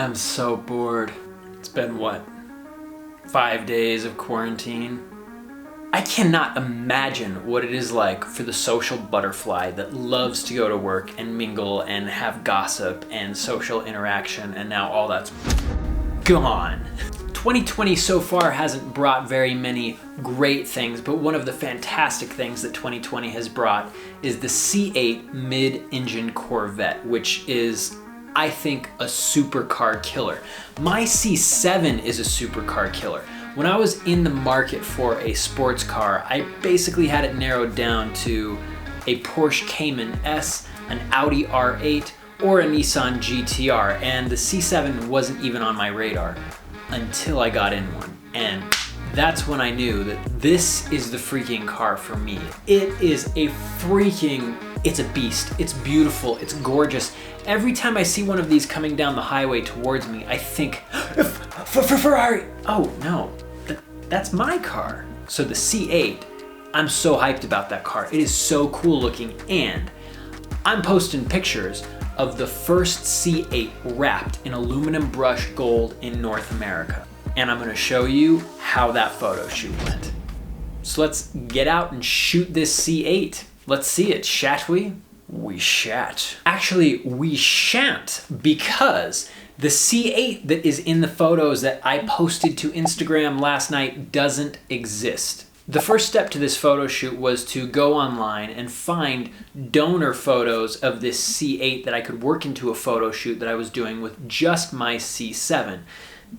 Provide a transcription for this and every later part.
I'm so bored. It's been what, 5 days of quarantine? I cannot imagine what it is like for the social butterfly that loves to go to work and mingle and have gossip and social interaction, and now all that's gone. 2020 so far hasn't brought very many great things, but one of the fantastic things that 2020 has brought is the C8 mid-engine Corvette, which is, I think, a supercar killer. My C7 is a supercar killer. When I was in the market for a sports car, I basically had it narrowed down to a Porsche Cayman S, an Audi R8, or a Nissan GTR, and the C7 wasn't even on my radar until I got in one. And that's when I knew that this is the freaking car for me. It is it's a beast. It's beautiful, it's gorgeous. Every time I see one of these coming down the highway towards me, I think, Ferrari! Oh no, that's my car. So the C8, I'm so hyped about that car. It is so cool looking, and I'm posting pictures of the first C8 wrapped in aluminum brushed gold in North America. And I'm gonna show you how that photo shoot went. So let's get out and shoot this C8. Let's see it, shan't we? We shan't. Actually, we shan't, because the C8 that is in the photos that I posted to Instagram last night doesn't exist. The first step to this photo shoot was to go online and find donor photos of this C8 that I could work into a photo shoot that I was doing with just my C7.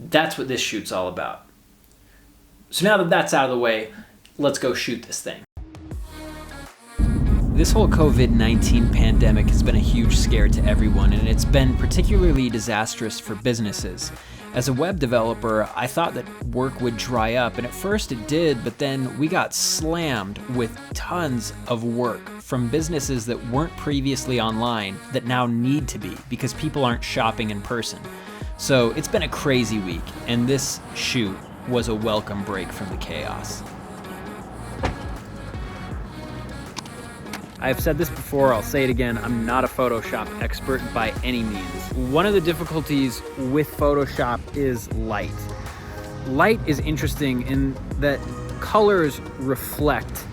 That's what this shoot's all about. So now that that's out of the way, let's go shoot this thing. This whole COVID-19 pandemic has been a huge scare to everyone, and it's been particularly disastrous for businesses. As a web developer, I thought that work would dry up, and at first it did, but then we got slammed with tons of work from businesses that weren't previously online that now need to be because people aren't shopping in person. So it's been a crazy week, and this shoot was a welcome break from the chaos. I've said this before, I'll say it again, I'm not a Photoshop expert by any means. One of the difficulties with Photoshop is light. Light is interesting in that colors reflect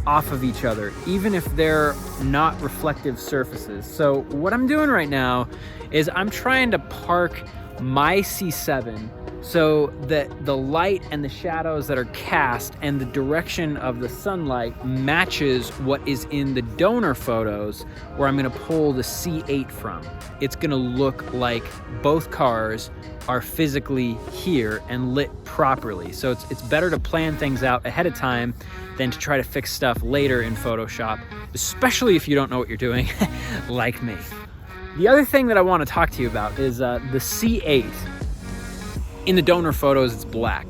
off of each other, even if they're not reflective surfaces. So what I'm doing right now is I'm trying to park my C7 so that the light and the shadows that are cast and the direction of the sunlight matches what is in the donor photos where I'm gonna pull the C8 from. It's gonna look like both cars are physically here and lit properly. So it's better to plan things out ahead of time than to try to fix stuff later in Photoshop, especially if you don't know what you're doing, like me. The other thing that I wanna talk to you about is the C8. In the donor photos, it's black.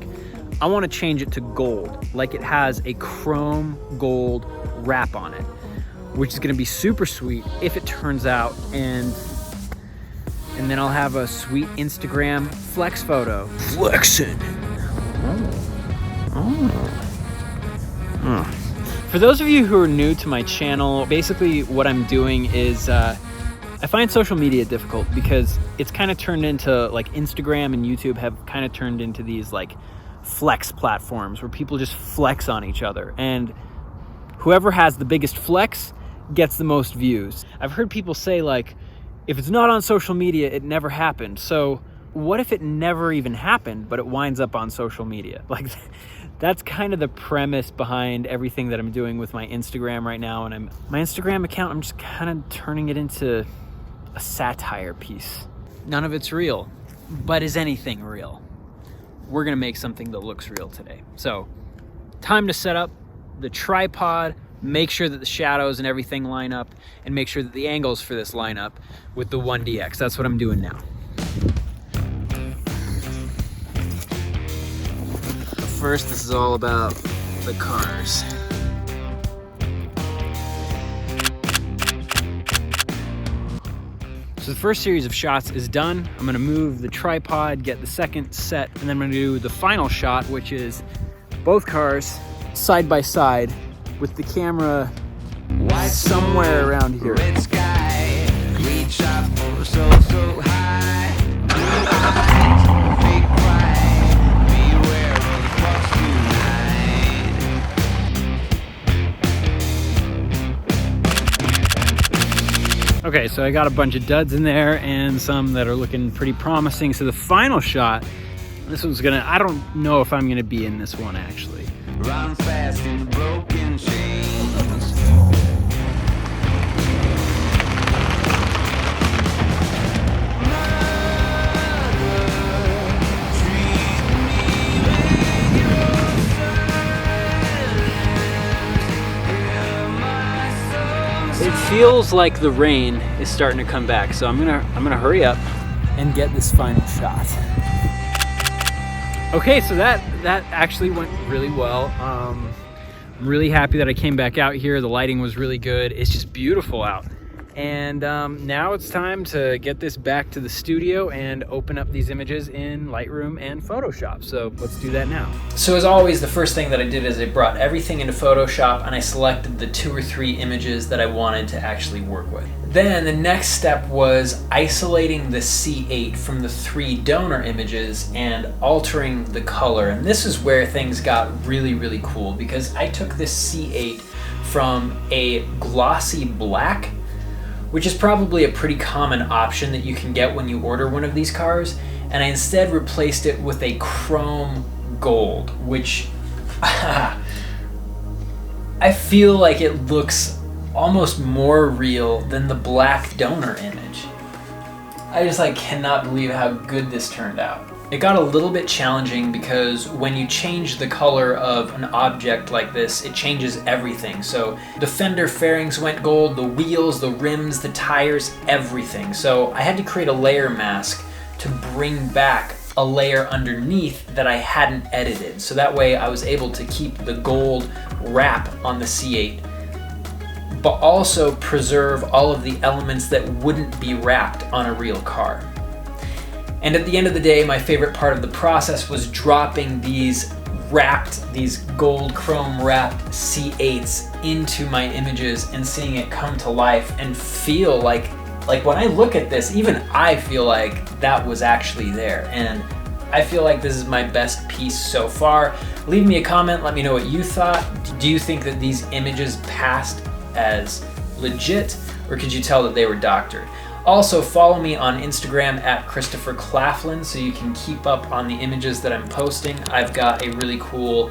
I want to change it to gold, like it has a chrome gold wrap on it, which is going to be super sweet if it turns out, and then I'll have a sweet Instagram flex photo. Flexin. For those of you who are new to my channel, basically what I'm doing is I find social media difficult because it's kind of turned into, like, Instagram and YouTube have kind of turned into these like flex platforms where people just flex on each other, and whoever has the biggest flex gets the most views. I've heard people say, like, if it's not on social media, it never happened. So what if it never even happened, but it winds up on social media? Like, that's kind of the premise behind everything that I'm doing with my Instagram right now. And my Instagram account, I'm just kind of turning it into a satire piece. None of it's real, but is anything real? We're gonna make something that looks real today. So, time to set up the tripod, make sure that the shadows and everything line up, and make sure that the angles for this line up with the 1DX. That's what I'm doing now. First, this is all about the cars. So the first series of shots is done. I'm gonna move the tripod, get the second set, and then I'm gonna do the final shot, which is both cars side by side with the camera somewhere around here. Red sky, reach up so high. Okay, so I got a bunch of duds in there and some that are looking pretty promising. So the final shot, this one's gonna, I don't know if I'm gonna be in this one actually. Run fast in broken chains. It feels like the rain is starting to come back, so I'm gonna hurry up and get this final shot. Okay, so that actually went really well. I'm really happy that I came back out here. The lighting was really good. It's just beautiful out. And now it's time to get this back to the studio and open up these images in Lightroom and Photoshop. So let's do that now. So as always, the first thing that I did is I brought everything into Photoshop and I selected the 2 or 3 images that I wanted to actually work with. Then the next step was isolating the C8 from the 3 donor images and altering the color. And this is where things got really, really cool, because I took this C8 from a glossy black, which is probably a pretty common option that you can get when you order one of these cars, and I instead replaced it with a chrome gold, which I feel like it looks almost more real than the black donor image. I just cannot believe how good this turned out. It got a little bit challenging because when you change the color of an object like this, it changes everything. So the fender fairings went gold, the wheels, the rims, the tires, everything. So I had to create a layer mask to bring back a layer underneath that I hadn't edited. So that way I was able to keep the gold wrap on the C8, but also preserve all of the elements that wouldn't be wrapped on a real car. And at the end of the day, my favorite part of the process was dropping these gold chrome wrapped C8s into my images and seeing it come to life and feel like when I look at this, even I feel like that was actually there. And I feel like this is my best piece so far. Leave me a comment, let me know what you thought. Do you think that these images passed as legit, or could you tell that they were doctored? Also, follow me on Instagram at Christopher Claflin so you can keep up on the images that I'm posting. I've got a really cool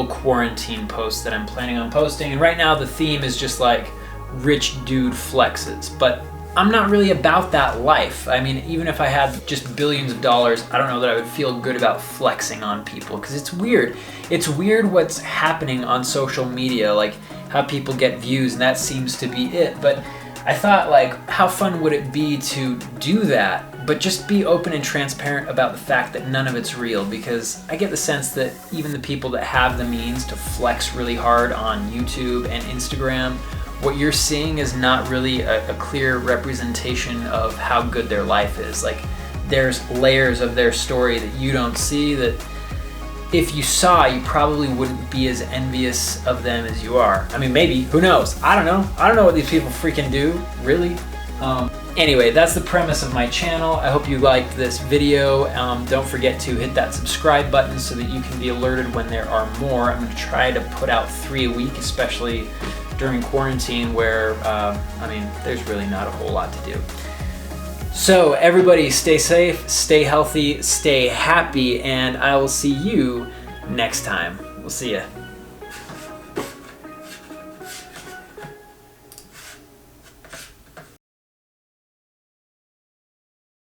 quarantine post that I'm planning on posting, and right now the theme is just like rich dude flexes, but I'm not really about that life. I mean, even if I had just billions of dollars, I don't know that I would feel good about flexing on people, because it's weird. It's weird what's happening on social media, like how people get views, and that seems to be it. But I thought, how fun would it be to do that, but just be open and transparent about the fact that none of it's real, because I get the sense that even the people that have the means to flex really hard on YouTube and Instagram, what you're seeing is not really a clear representation of how good their life is. There's layers of their story that you don't see that if you saw, you probably wouldn't be as envious of them as you are. I mean, maybe, who knows? I don't know. I don't know what these people freaking do, really. Anyway, that's the premise of my channel. I hope you liked this video. Don't forget to hit that subscribe button so that you can be alerted when there are more. I'm gonna try to put out 3 a week, especially during quarantine where, there's really not a whole lot to do. So everybody stay safe, stay healthy, stay happy, and I will see you next time. We'll see ya.